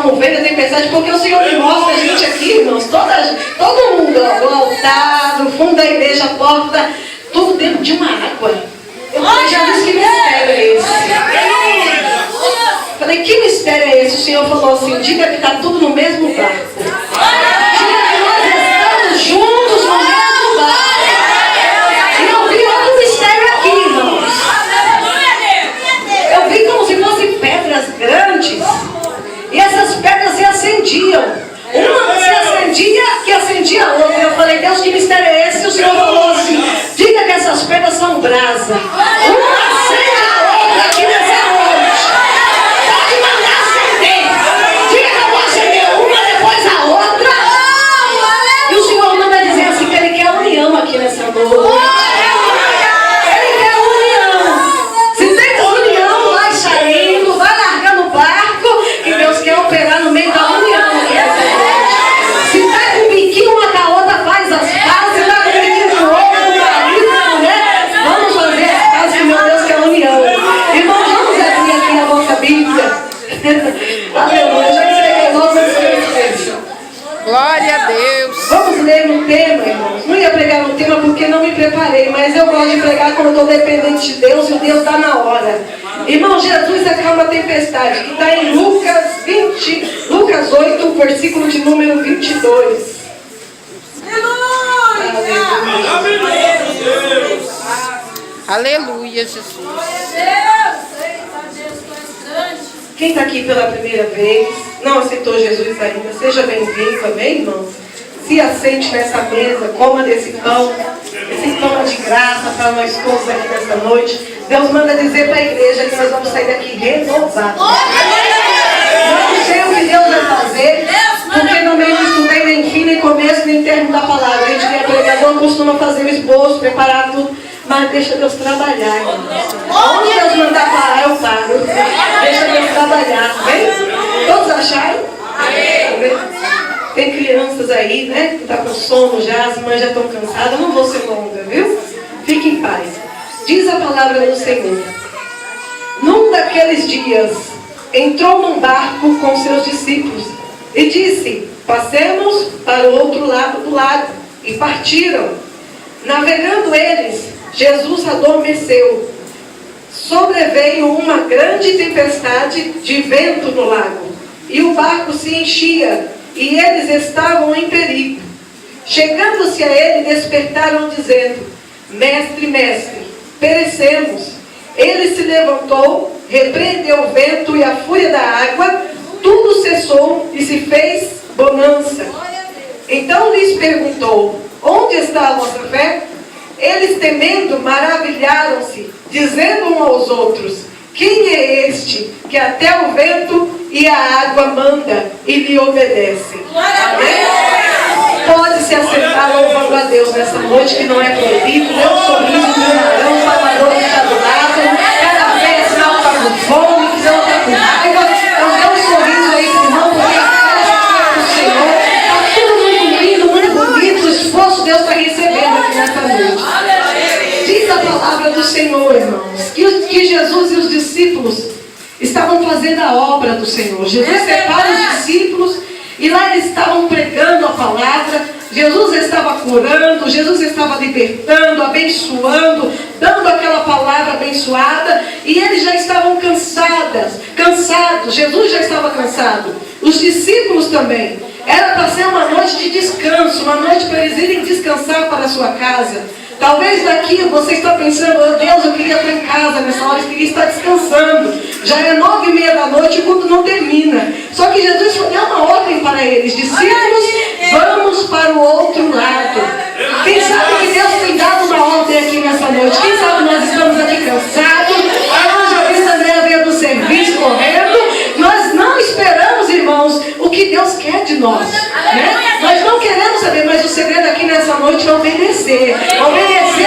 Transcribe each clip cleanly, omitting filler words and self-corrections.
no meio da tempestade, porque o Senhor me mostra a gente aqui, irmãos, todo mundo, ó, o altar, o fundo da igreja, a porta, tudo dentro de uma água. Eu falei, Jesus, que mistério é esse? Falei, que mistério é esse? O Senhor falou assim, diga que está tudo no mesmo barco. Diga que nós estamos juntos no mesmo barco. E eu vi outro mistério aqui, irmãos. Eu vi como se fossem pedras grandes. E essas pedras se acendiam. Uma se acendia que acendia a outra. Eu falei, Deus, que mistério é esse? O Senhor falou assim, diga que essas pedras são brasa. Uma acende a outra aqui nessa noite. Pode mandar acender. Diga que eu vou acender uma, depois a outra. E o Senhor manda dizer assim, que Ele quer união aqui nessa noite. Ele quer união. Se tem união, vai saindo, vai largando o barco, que Deus quer operar no meio da união aqui nessa noite. Se está com biquinho uma com a outra, faz as pazes. Se está com biquinho com o outro, com o marido, com a mulher, vamos fazer as pazes, que meu Deus quer união. Irmãos, vamos abrir aqui a nossa Bíblia. Aleluia, já entreguei logo a experiência. Glória a Deus. Vamos ler no tema, irmãos. Não ia pregar no tema porque não me preparei, mas eu gosto de pregar quando eu estou dependente de Deus e o Deus está na hora. Irmão, Jesus acalma a tempestade, que está em Lucas 8, versículo de número 22. Aleluia, Jesus. Quem está aqui pela primeira vez, não aceitou Jesus ainda, seja bem-vindo, amém, irmãos? Se assente nessa mesa, coma desse pão. Esse pão é de graça para nós todos aqui nessa noite. Deus manda dizer para a igreja que nós vamos sair daqui renovados. Não sei o que Deus vai fazer, porque no meio não estudei nem fim, nem começo, nem termo da palavra. A gente que é pregador costuma fazer o esboço, preparar tudo, mas deixa Deus trabalhar, irmãos. Onde Deus mandar parar, eu paro. Deixa Deus trabalhar, vem? Todos acharam? Amém. Tem crianças aí, né, que estão com sono já, as mães já estão cansadas. Eu não vou ser longa, viu? Fique em paz. Diz a palavra do Senhor. Num daqueles dias, entrou num barco com seus discípulos e disse, passemos para o outro lado do lago. E partiram. Navegando eles, Jesus adormeceu. Sobreveio uma grande tempestade de vento no lago, e o barco se enchia, e eles estavam em perigo. Chegando-se a ele, despertaram dizendo, mestre, mestre, perecemos. Ele se levantou, repreendeu o vento e a fúria da água, tudo cessou e se fez bonança. Então lhes perguntou, onde está a vossa fé? Eles, temendo, maravilharam-se, dizendo uns aos outros, quem é este que até o vento e a água manda e lhe obedece? Amém? Pode se assentar louvando a Deus nessa noite, que não é proibido. Dê um sorriso de um varão, um papador que está do lado. Cada vez não está com fome, que não está com raiva. Então dê um sorriso aí, irmão, porque a cara do Senhor está tudo muito lindo, muito bonito. O esforço Deus está recebendo aqui nessa noite. Diz a palavra do Senhor, irmãos, que Jesus e os discípulos estavam fazendo a obra do Senhor. Jesus separa os discípulos e lá eles estavam pregando a palavra. Jesus estava curando, Jesus estava libertando, abençoando, dando aquela palavra abençoada, e eles já estavam cansados. Jesus já estava cansado, os discípulos também. Era para ser uma noite de descanso, uma noite para eles irem descansar para a sua casa. Talvez daqui você está pensando, oh Deus, eu queria estar em casa nessa hora, eu queria estar descansando. Já é 9h30 da noite e o culto não termina. Só que Jesus deu uma ordem para eles, discípulos, vamos para o outro lado. Quem sabe que Deus tem dado uma ordem aqui nessa noite? Quem sabe nós estamos aqui cansados, a evangelista Andréa veio do serviço correndo. Nós não esperamos, irmãos, o que Deus quer de nós, né? Nós não queremos saber, mas o segredo aqui nessa noite é obedecer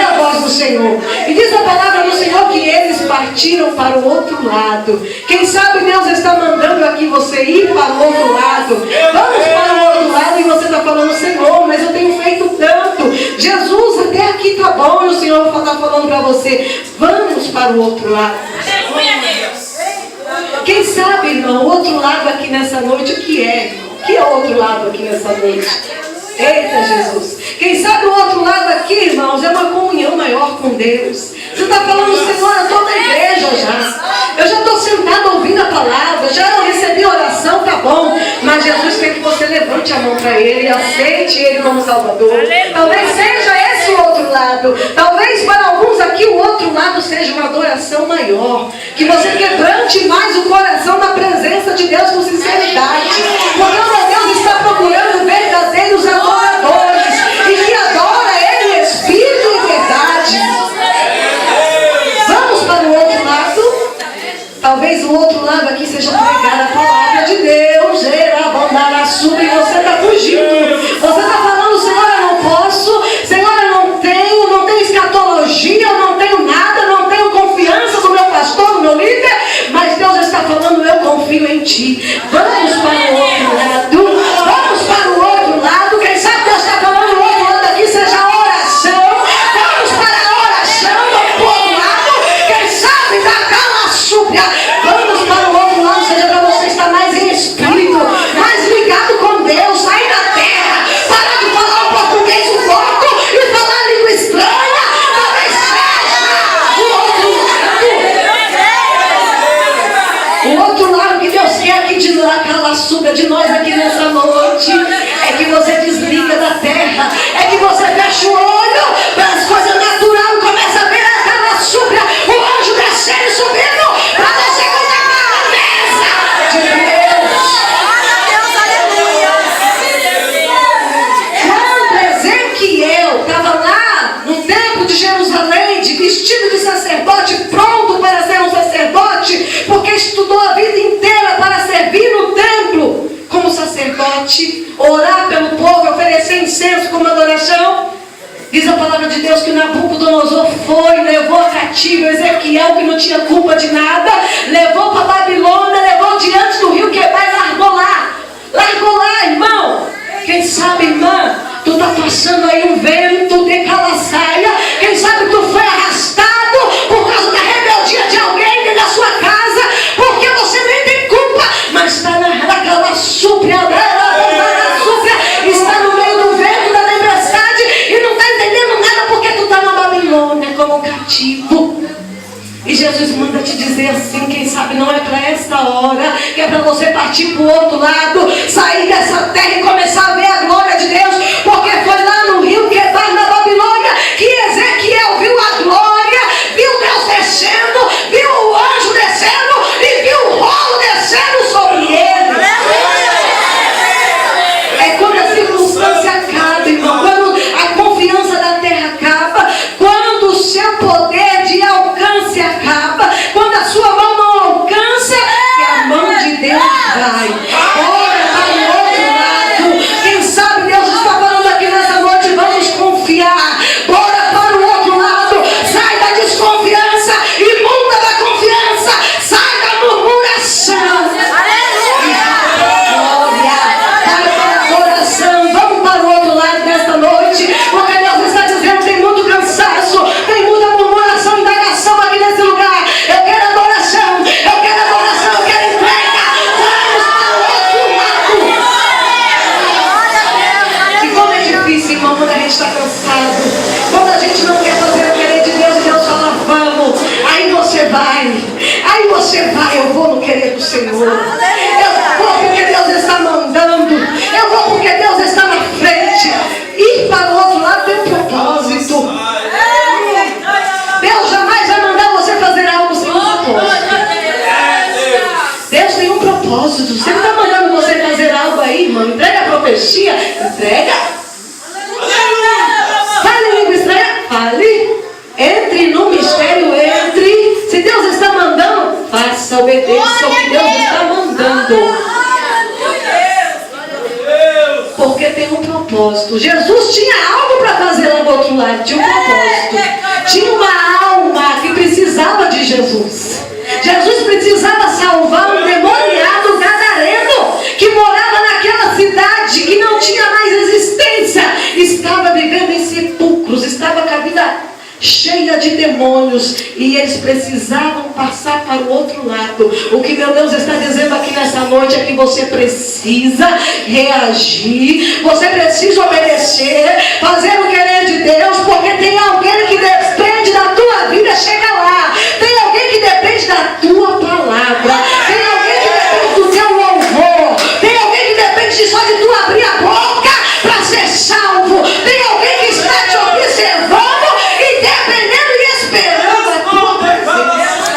a voz do Senhor. E diz a palavra do Senhor que eles partiram para o outro lado. Quem sabe Deus está mandando aqui você ir para o outro lado. Vamos para o outro lado, e você está falando, Senhor, mas eu tenho feito tanto. Jesus, até aqui está bom, e o Senhor está falando para você, vamos para o outro lado. Quem Quem sabe, irmão, o outro lado aqui nessa noite, o que é, irmão? O que é o outro lado aqui nessa noite? Eita, Jesus. Quem sabe o outro lado aqui, irmãos, é uma comunhão maior com Deus. Você está falando, Senhor, eu estou na igreja já. Eu já estou sentado ouvindo a palavra. Já eu recebi oração, tá bom. Mas Jesus quer que você levante a mão para Ele e aceite Ele como Salvador. Talvez seja esse o outro lado. Talvez para alguns aqui o outro lado seja uma adoração maior. Que você quebrante mais o coração na presença de Deus com sinceridade. Porque o meu Deus está procurando verdadeiros adoradores. E que adora Ele em espírito e verdade. Vamos para o outro lado. Talvez o outro lado aqui seja pregar a palavra de Deus. E você está fugindo. Você está falando, Senhor, eu não posso. Senhor, eu não tenho escatologia, eu não tenho nada, não tenho confiança no meu pastor, no meu líder. Mas Deus está falando, eu confio em Ti. Vamos para o outro lado. Vamos para o outro lado. Quem sabe Deus está falando, o outro lado aqui seja a oração. Vamos para a oração do outro lado. Quem sabe da cala súplia. Vamos para o outro lado, seja para você estar mais em espírito, mais ligado com Deus, sair da terra, parar de falar o português um pouco e falar língua estranha. Talvez seja o outro lado que Deus quer aqui de lá, cala súplia de nós aqui nessa noite. É que você desliga da terra, é que você fecha o olho para as coisas naturais e começa a ver a cala súplia, o anjo descendo e subindo para você contemplar a mesa de Deus. Quando Ezequiel estava lá no templo de Jerusalém, vestido de sacerdote, pronto para ser um sacerdote, porque estudou a vida inteira para servir no templo como sacerdote, orar pelo povo, oferecer incenso como adoração. Diz a palavra de Deus que Nabucodonosor foi, levou a cativo Ezequiel, que não tinha culpa de nada, levou para Babilônia, levou diante do rio Quebar e largou lá. Largou lá, irmão. Quem sabe, irmã, tu está passando aí um vento de calçaia. Quem sabe tu foi arrastado por causa da rebeldia de alguém dentro da sua casa, porque você nem tem culpa, mas está naquela súplia, está no meio do vento, da tempestade, e não está entendendo nada porque tu está na Babilônia como cativo. E Jesus manda te dizer assim, quem sabe não é para essa hora, que é para você partir para o outro lado, sair dessa terra e começar a ver a glória de Deus, porque foi lá no rio Quebar, na Babilônia, que Ezequiel viu a glória, viu Deus descendo, viu o anjo descendo e viu o rolo descendo sobre ele. É quando a circunstância acaba, irmão, quando a confiança da terra acaba, quando o seu poder de alcance acaba, quando a sua mão não alcança, que a mão de Deus vai. Ora para o outro lado. Quem sabe Deus está falando aqui nessa noite, vamos confiar. Bora para o outro lado. Sai da desconfiança e muda da confiança. Sai da murmuração. Glória. Sai para a oração. Vamos para o outro lado nesta noite, porque Deus está dizendo, tem muito cansaço, tem muita murmuração e indagação aqui nesse lugar. Eu quero adoração, eu quero adoração, eu quero entrega. Vamos para o outro lado. E como é difícil, irmão, quando a gente está cansado, quando a gente não quer fazer o querer de Deus e Deus fala, vamos. Aí você vai, eu vou no querer do Senhor. Eu vou porque Deus está mandando. Eu vou porque Deus está na frente. Ir para o outro lado tem um propósito. Deus jamais vai mandar você fazer algo sem um propósito. Deus tem um propósito. Você não está mandando você fazer algo aí, irmão. Entrega a profecia. Entrega. Fale língua estranha. Fale. Entre no mistério, entre. Se Deus está mandando, faça, obedeça o que Deus está mandando. Porque tem um propósito. Jesus tinha algo para fazer lá do outro lado. Tinha um propósito. Tinha uma alma que precisava de Jesus. Jesus precisava salvar um demoniado gadareno que morava naquela cidade, que não tinha mais existência. Estava vivendo em sepulcros. Estava com a vida cheia de demônios. olhos e eles precisavam passar para o outro lado. O que meu Deus está dizendo aqui nessa noite é que você precisa reagir, você precisa obedecer, fazer o querer de Deus, porque tem alguém que depende da tua vida, chega lá. Tem alguém que depende da tua palavra, tem alguém que depende do teu louvor, tem alguém que depende só de tu abrir a boca para ser salvo, tem alguém que está te observando e dependendo e esperando a tua presença.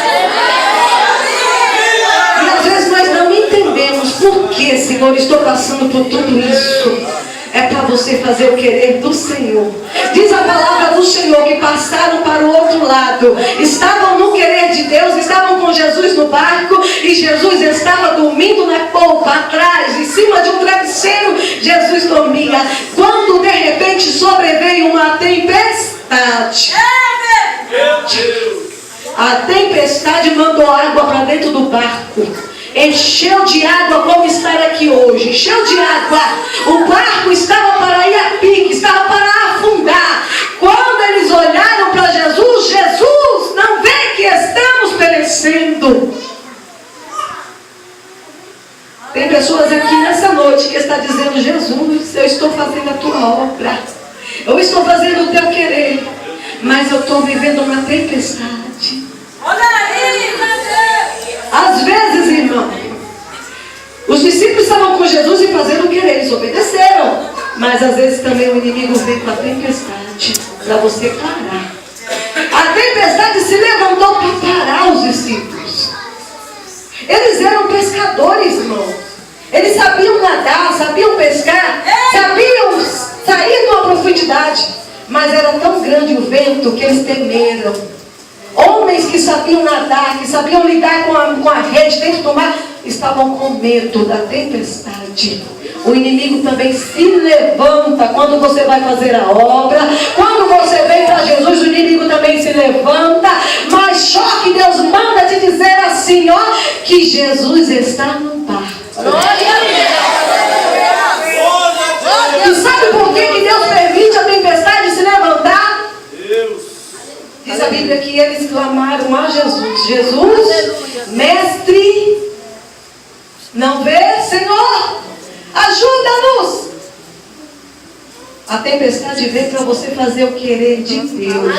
E às vezes nós não entendemos por que, Senhor, estou passando por tudo isso. É para você fazer o querer do Senhor. Diz a palavra do Senhor que passaram para o outro lado. Estavam no querer de Deus, estavam com Jesus no barco e Jesus estava dormindo na polpa, atrás, em cima de um travesseiro. Jesus dormia. Quando de repente sobreveio uma tempestade. A tempestade mandou água para dentro do barco. Encheu de água como estar aqui hoje. Encheu de água. O barco estava para ir a pique, estava para afundar. Quando eles olharam para Jesus, Jesus, não vê que estamos perecendo. Tem pessoas aqui nessa noite que está dizendo: Jesus, eu estou fazendo a tua obra, eu estou fazendo o teu querer, mas eu estou vivendo uma tempestade. Às vezes, irmão, os discípulos estavam com Jesus e fazendo o querer, eles obedeceram. Mas às vezes também o inimigo vem com a tempestade para você parar. A tempestade se levantou para parar os discípulos. Eles eram pescadores, irmãos. Eles sabiam nadar, sabiam pescar, sabiam sair de uma profundidade. Mas era tão grande o vento que eles temeram. Homens que sabiam nadar, que sabiam lidar com a rede dentro do mar, estavam com medo da tempestade. O inimigo também se levanta quando você vai fazer a obra. Quando você vem para Jesus, o inimigo também se levanta. Mas só que Deus manda te dizer assim, ó, que Jesus está no barco. E sabe por que Deus permite a tempestade se levantar? Diz a Bíblia que eles clamaram a Jesus. Jesus, mestre, não vê, Senhor? Ajuda-nos. A tempestade vem para você fazer o querer de Deus.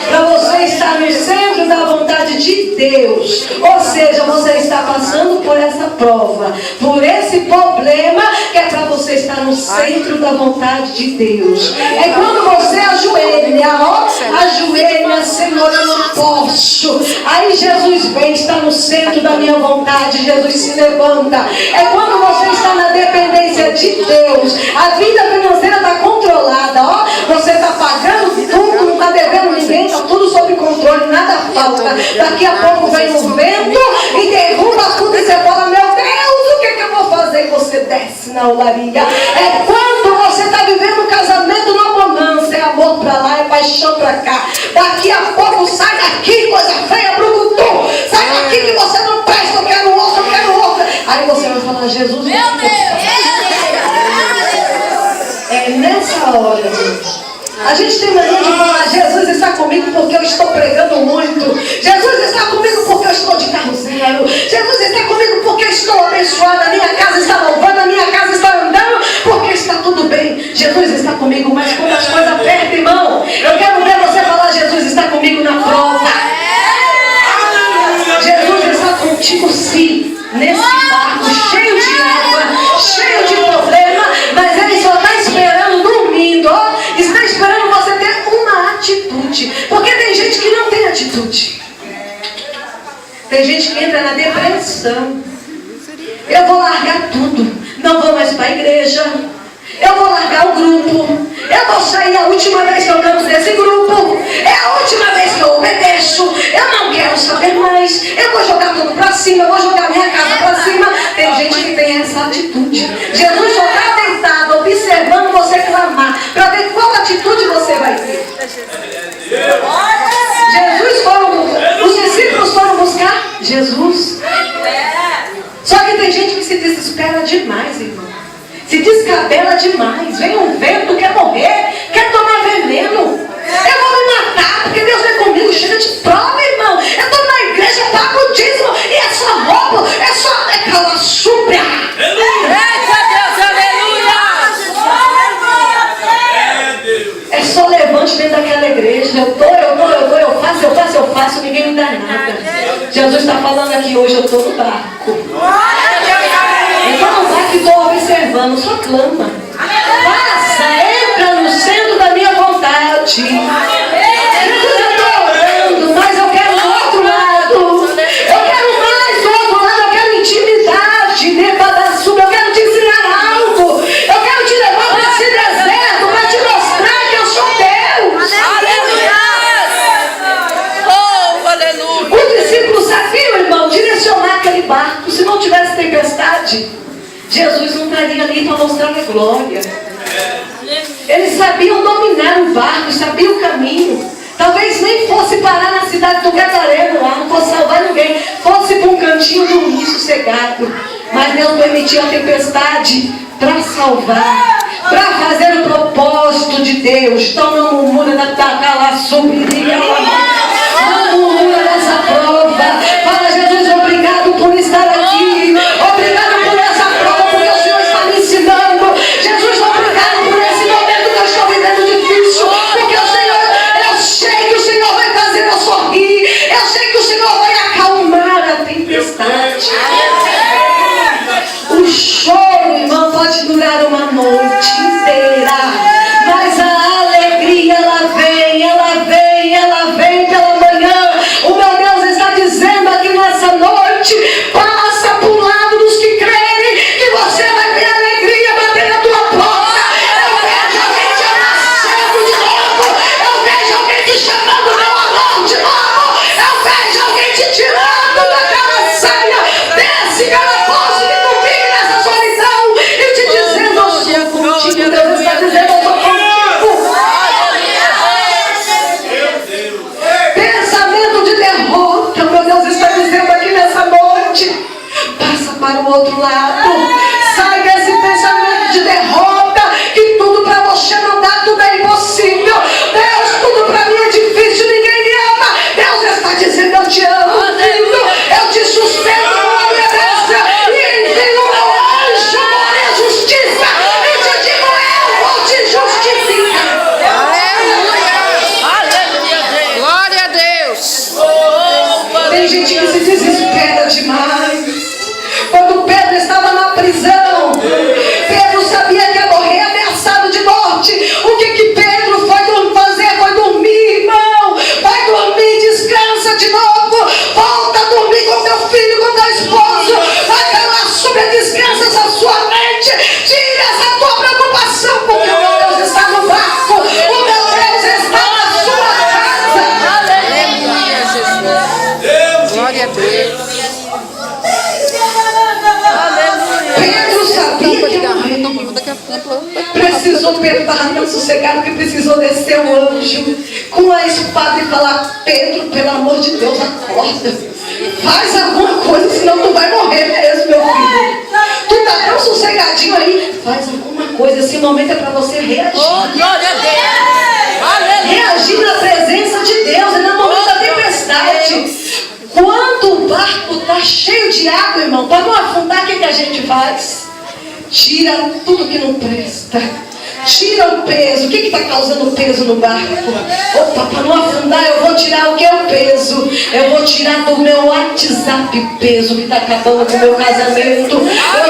Para você estar no centro da vontade de Deus. Ou seja, você está passando por essa prova, por esse problema, que é para você estar no centro da vontade de Deus. É quando você ajoelha, ó, ajoelha, Senhor, eu não posso. Aí Jesus vem, está no centro da minha vontade, Jesus se levanta. É quando você está na dependência de Deus. A vida financeira está controlada, ó. Você está pagando tudo, não está devendo ninguém, está tudo sob controle, nada falta. Daqui a pouco vem o vento e derruba tudo e você fala: meu Deus, o que eu vou fazer? E você desce na olaria. É quando você está vivendo um casamento na bonança, é amor para lá, é paixão para cá. Daqui a pouco sai daqui, coisa feia, brucutu. Sai daqui que você não presta, eu quero outro, eu quero outro. Aí você vai falar: Jesus, meu Deus. É nessa hora, gente. A gente tem mania de falar: Jesus está comigo porque eu estou pregando muito. Jesus está comigo porque eu estou de carro zero. Jesus está comigo porque eu estou abençoada. A minha casa está louvando, a minha casa está andando, porque está tudo bem. Jesus está comigo, mas quando as coisas apertam, irmão, eu quero ver você falar: Jesus está comigo na prova. Jesus está contigo sim, nesse barco cheio de água, cheio de problema, mas Ele só está esperando, dormindo, ó, está esperando você ter uma atitude. Porque tem gente que não tem atitude. Tem gente que entra na depressão. Eu vou largar tudo, não vou mais para a igreja, eu vou largar o grupo, eu vou sair a última vez que eu canto desse grupo, é a última vez que eu obedeço, eu não quero saber mais, eu vou jogar tudo para cima, eu vou jogar minha casa para cima. Tem gente que tem essa atitude. Jesus só está deitado, observando você clamar, para ver qual atitude você vai ter. Os discípulos foram buscar Jesus. Só que tem gente que se desespera demais, irmão. Se descabela demais. Vem um vento, quer morrer, quer tomar veneno. Eu vou me matar porque Deus é comigo. Chega de dízimo, e é só roubo, é só aquela súpria. Eita Deus, aleluia! É só levante dentro daquela igreja. Eu faço, ninguém me dá nada. Jesus está falando aqui hoje, eu estou no barco. Então não vai que estou observando, só clama. Passa, entra no centro da minha vontade. Jesus, eu estou orando, mas eu quero do outro lado. Eu quero mais do outro lado, eu quero intimidade, debadaçuba, eu quero te ensinar algo. Eu quero te levar para esse deserto, para te mostrar que eu sou Deus. Aleluia! Oh, aleluia! Os discípulos sabiam, irmão, direcionar aquele barco. Se não tivesse tempestade, Jesus não estaria ali para mostrar a glória. Eles sabiam dominar o barco, sabiam o caminho. Talvez nem fosse parar na cidade do Gadareno lá, não fosse salvar ninguém. Fosse para um cantinho dormir sossegado. Mas Deus permitiu a tempestade para salvar, para fazer o propósito de Deus. Então não murmura da tacala subiria. Não murmura dessa prova. Fala, Jesus, obrigado por estar aqui. Obrigado por essa prova, porque o Senhor está me ensinando. Jesus, obrigado por esse momento que eu estou vivendo difícil. Porque o Senhor, eu sei que o Senhor vai fazer eu sorrir. Eu sei que o Senhor vai acalmar a tempestade. O choro, irmão, pode durar uma noite inteira. Mas a alegria, ela vem pela manhã. O meu Deus está dizendo aqui nessa noite: passa por lado dos que crerem, que você vai ver alegria bater na tua porta. Eu vejo alguém te abraçando de novo. Eu vejo alguém te chamando meu amor de novo. Eu vejo alguém te tirando daquela saia, desse calabouço que tu vive nessa solidão, e te dizendo: eu sou contigo. Deus está dizendo: eu sou contigo. Pensamento de derrota, meu Deus está dizendo aqui nessa noite: passa para o outro lado. Sai desse pensamento de derrota, que tudo para você não dá, tudo é impossível. Deus, tudo para mim é difícil, ninguém me ama. Deus está dizendo: eu te amo, filho. Eu te sustento com a obediência e envio o meu anjo, glória e justiça, e te digo: eu vou te justificar. Aleluia, Deus! Glória a Deus! Tem gente que se desespera demais. Quando Pedro estava na prisão, Pedro sabia que ia morrer ameaçado de morte. O que Pedro foi fazer? Foi dormir, irmão. Vai dormir, descansa de novo. Volta a dormir com teu filho, com teu esposo. Vai calar sobre a descansa essa sua mente. Tira essa tua preocupação, porque o meu Deus está no barco. O meu Deus está na sua casa. Aleluia, Jesus! Glória a Deus! Pedro sabia que ia morrer. Pedro estava tão sossegado que precisou descer o anjo com a espada e falar: Pedro, pelo amor de Deus, acorda. Faz alguma coisa, senão tu vai morrer mesmo, meu filho. Tu está tão sossegadinho aí. Faz alguma coisa, esse momento é para você reagir. Oh, glória a Deus! Aleluia! Reagir na presença de Deus e no momento da tempestade. Quando o barco está cheio de água, irmão, para não afundar, o que a gente faz? Tira tudo que não presta. Tira o peso. O que está causando peso no barco? Opa, para não afundar, eu vou tirar o que é o peso. Eu vou tirar do meu WhatsApp peso que está acabando com o meu casamento. Eu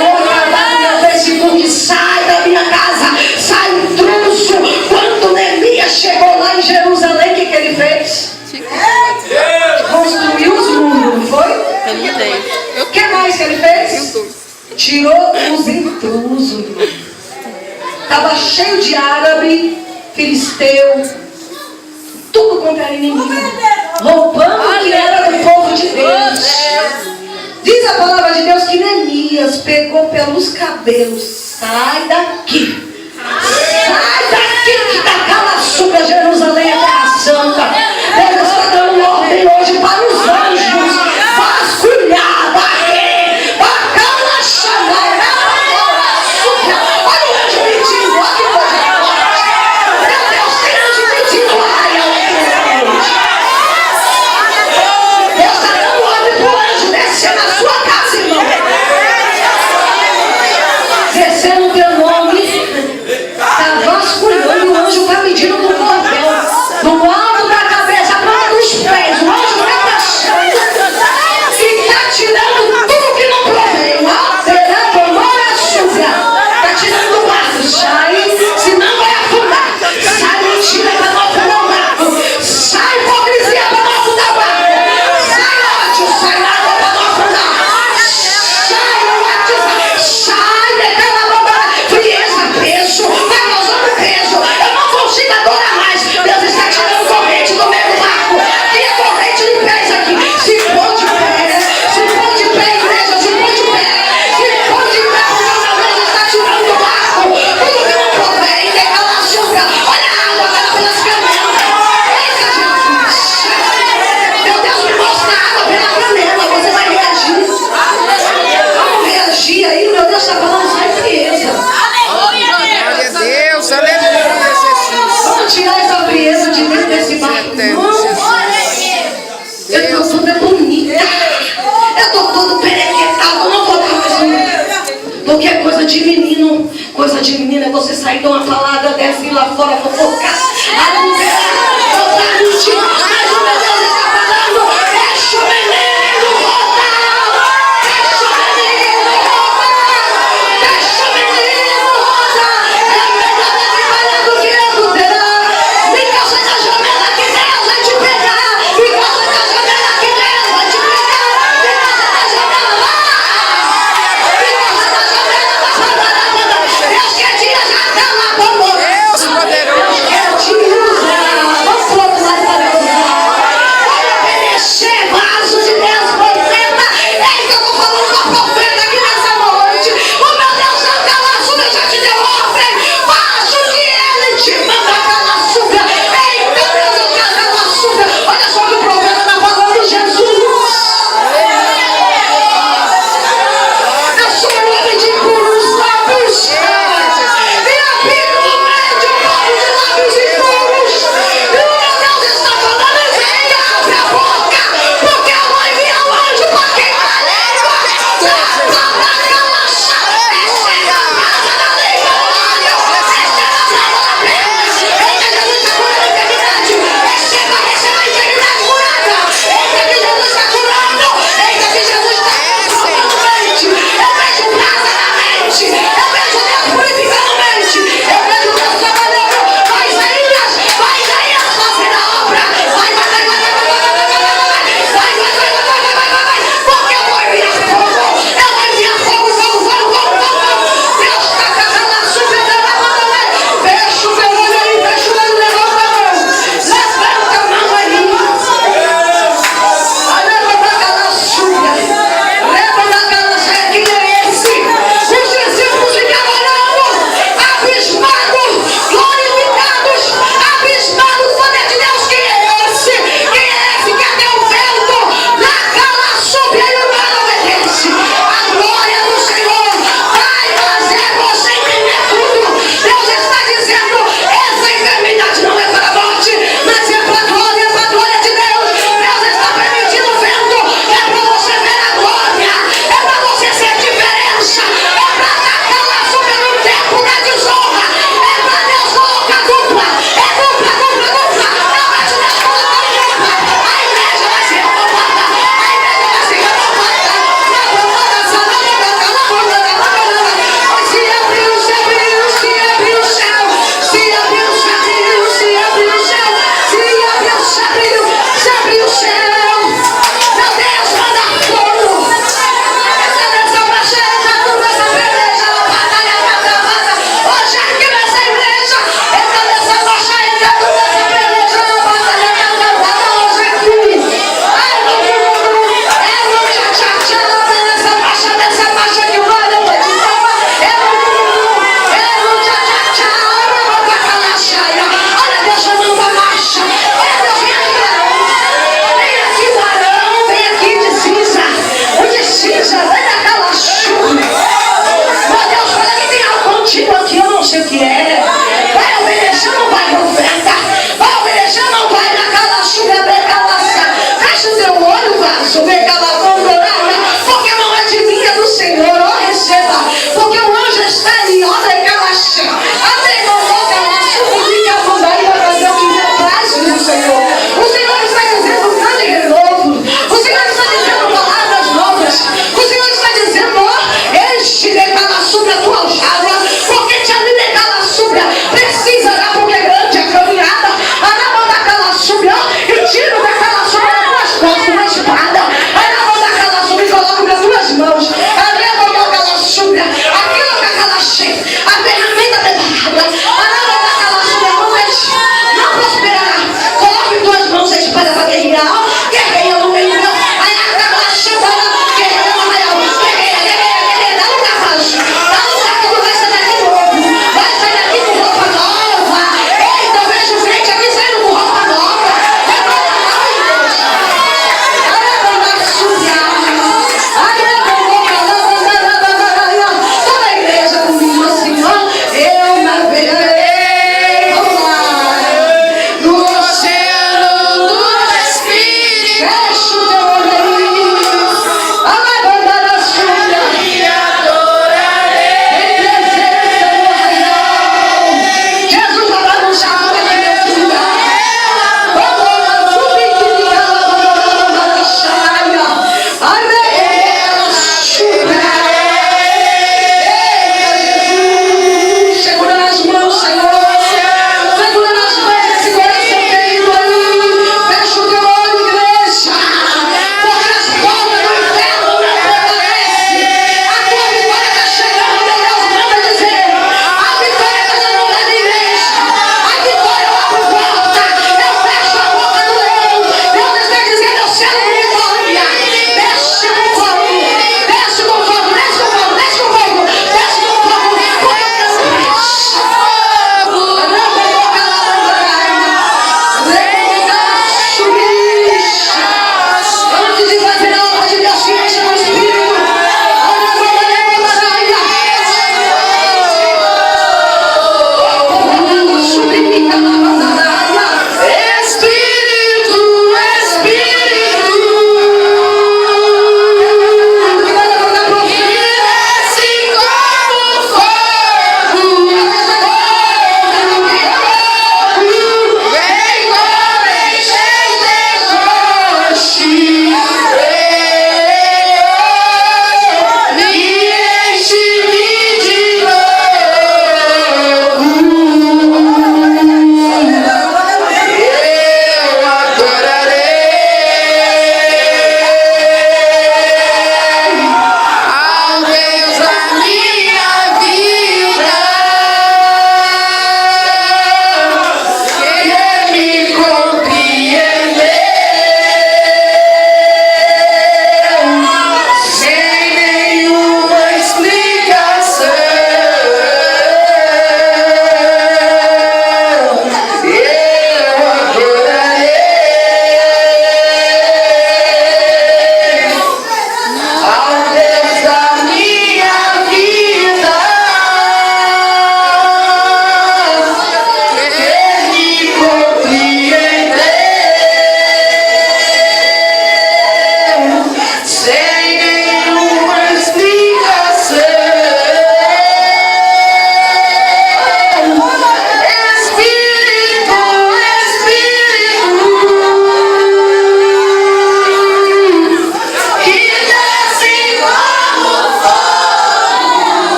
vou acabar com o meu Facebook. Sai da minha casa, sai intruso. Quando Neemias chegou lá em Jerusalém, o que ele fez? Construiu os muros, não foi? O que mais que ele fez? Tirou os intrusos. Estava cheio de árabe, filisteu, tudo contra era inimigo, roubando o que era do povo de Deus. Diz a palavra de Deus que Neemias pegou pelos cabelos: sai daqui, sai daqui, que está calaçuga, Jerusalém é terra santa. Deus está dando ordem hoje para os anjos vasculhar, varrer, bacana, chamar, açúcar. Olha o anjo pedindo, olha que coisa forte. Meu Deus, tem anjo pedindo área. Deus está dando ordem para o anjo Eu não vou dar mais um. Porque é coisa de menino. Coisa de menino é você sair de uma palavra dessa e ir lá fora fofocar. Adulterar, voltar mentir. Mas o meu Deus está falando. Deixa o menino rodar. Deixa o menino rodar. Deixa o menino rodar. É melhor trabalhar do que adulterar. Me causa da janela que Deus vai te pegar. Me causa da janela que Deus vai te pegar. Me causa da janela. Me causa da janela. Deus quer te agarrar na bomba. Deus poderoso. Deus quer te usar. Vamos pro outro lado para Deus usar. Vai obedecer, vaso de Deus, profeta. É isso que eu estou falando com a profeta aqui nessa noite. O meu Deus não cala açúcar, já te deu ordem. Faça o que ele te manda calar açúcar. Eita, Deus, eu quero calar açúcar. Olha só que o profeta está falando de Jesus. Eu sou um homem de puros lábios. E habito no meio de um povo de lábios impuros. E o meu Deus está falando, venha, abre a boca. Porque eu vou enviar um anjo para quem está língua.